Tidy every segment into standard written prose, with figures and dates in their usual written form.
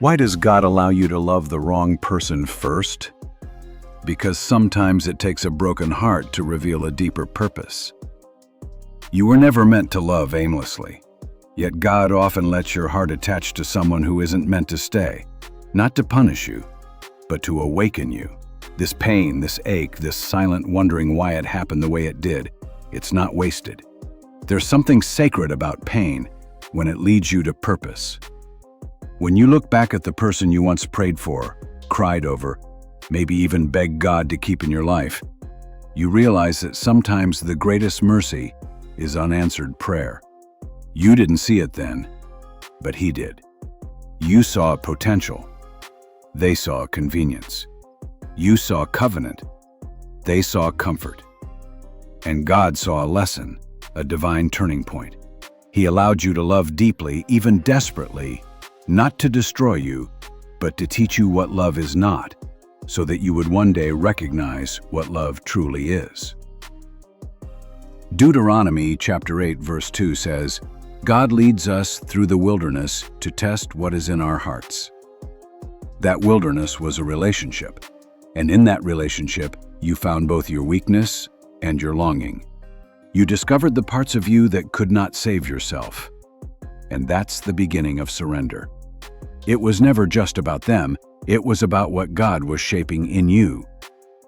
Why does God allow you to love the wrong person first? Because sometimes it takes a broken heart to reveal a deeper purpose. You were never meant to love aimlessly, yet God often lets your heart attach to someone who isn't meant to stay, not to punish you, but to awaken you. This pain, this ache, this silent wondering why it happened the way it did, it's not wasted. There's something sacred about pain when it leads you to purpose. When you look back at the person you once prayed for, cried over, maybe even begged God to keep in your life, you realize that sometimes the greatest mercy is unanswered prayer. You didn't see it then, but He did. You saw potential. They saw convenience. You saw covenant. They saw comfort. And God saw a lesson, a divine turning point. He allowed you to love deeply, even desperately, not to destroy you, but to teach you what love is not, so that you would one day recognize what love truly is. Deuteronomy chapter 8 verse 2 says, God leads us through the wilderness to test what is in our hearts. That wilderness was a relationship, and in that relationship, you found both your weakness and your longing. You discovered the parts of you that could not save yourself. And that's the beginning of surrender. It was never just about them, it was about what God was shaping in you.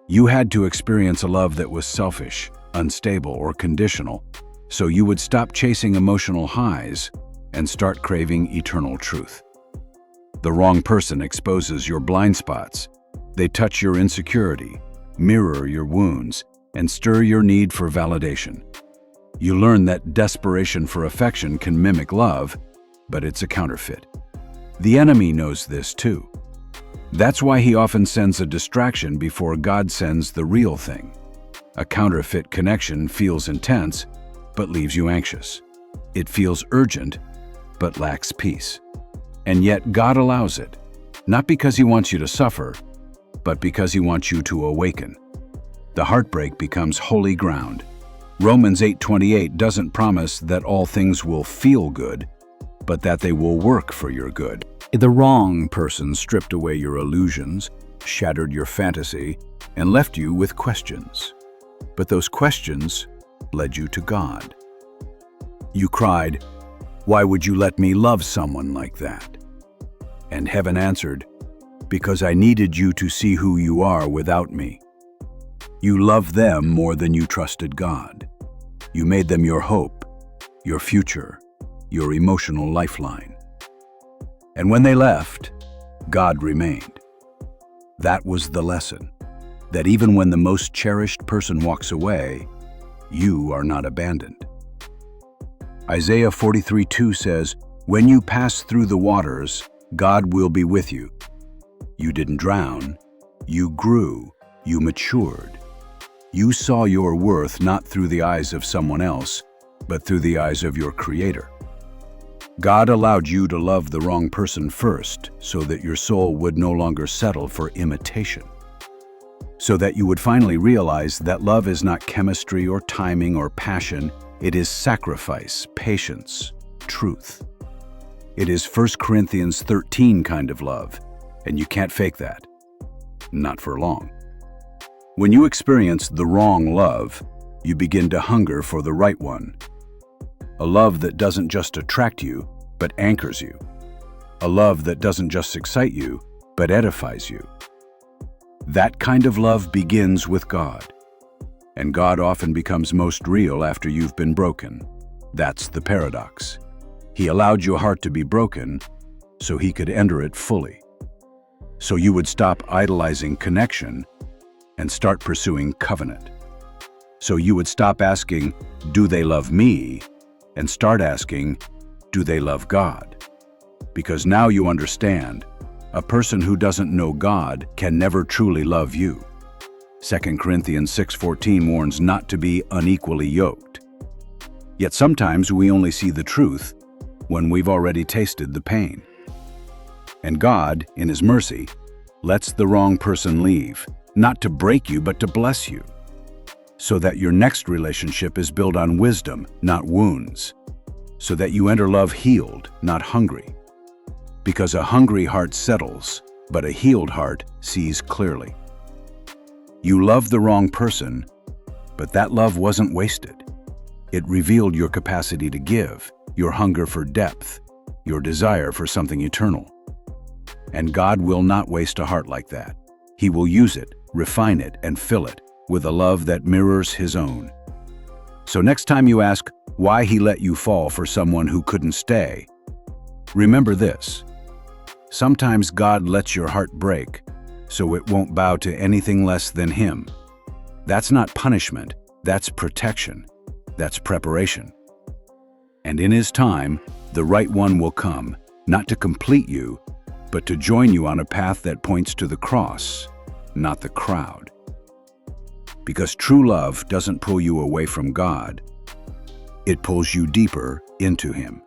You had to experience a love that was selfish, unstable, or conditional, so you would stop chasing emotional highs and start craving eternal truth. The wrong person exposes your blind spots. They touch your insecurity, mirror your wounds, and stir your need for validation. You learn that desperation for affection can mimic love, but it's a counterfeit. The enemy knows this too. That's why he often sends a distraction before God sends the real thing. A counterfeit connection feels intense, but leaves you anxious. It feels urgent, but lacks peace. And yet God allows it, not because He wants you to suffer, but because He wants you to awaken. The heartbreak becomes holy ground. Romans 8:28 doesn't promise that all things will feel good, but that they will work for your good. The wrong person stripped away your illusions, shattered your fantasy, and left you with questions. But those questions led you to God. You cried, "Why would you let me love someone like that?" And heaven answered, "Because I needed you to see who you are without me." You loved them more than you trusted God. You made them your hope, your future, your emotional lifeline. And when they left, God remained. That was the lesson, that even when the most cherished person walks away, you are not abandoned. Isaiah 43:2 says, "When you pass through the waters, God will be with you." You didn't drown, you grew, you matured. You saw your worth not through the eyes of someone else, but through the eyes of your Creator. God allowed you to love the wrong person first so that your soul would no longer settle for imitation. So that you would finally realize that love is not chemistry or timing or passion, it is sacrifice, patience, truth. It is 1 Corinthians 13 kind of love, and you can't fake that. Not for long. When you experience the wrong love, you begin to hunger for the right one. A love that doesn't just attract you, but anchors you. A love that doesn't just excite you, but edifies you. That kind of love begins with God. And God often becomes most real after you've been broken. That's the paradox. He allowed your heart to be broken so He could enter it fully. So you would stop idolizing connection and start pursuing covenant. So you would stop asking, "Do they love me?" and start asking, "Do they love God?" Because now you understand, a person who doesn't know God can never truly love you. 2 Corinthians 6:14 warns not to be unequally yoked. Yet sometimes we only see the truth when we've already tasted the pain. And God, in His mercy, lets the wrong person leave, not to break you, but to bless you, so that your next relationship is built on wisdom, not wounds, so that you enter love healed, not hungry. Because a hungry heart settles, but a healed heart sees clearly. You loved the wrong person, but that love wasn't wasted. It revealed your capacity to give, your hunger for depth, your desire for something eternal. And God will not waste a heart like that. He will use it, refine it, and fill it with a love that mirrors His own. So next time you ask why He let you fall for someone who couldn't stay, remember this. Sometimes God lets your heart break so it won't bow to anything less than Him. That's not punishment, that's protection, that's preparation. And in His time, the right one will come, not to complete you, but to join you on a path that points to the cross, not the crowd. Because true love doesn't pull you away from God, it pulls you deeper into Him.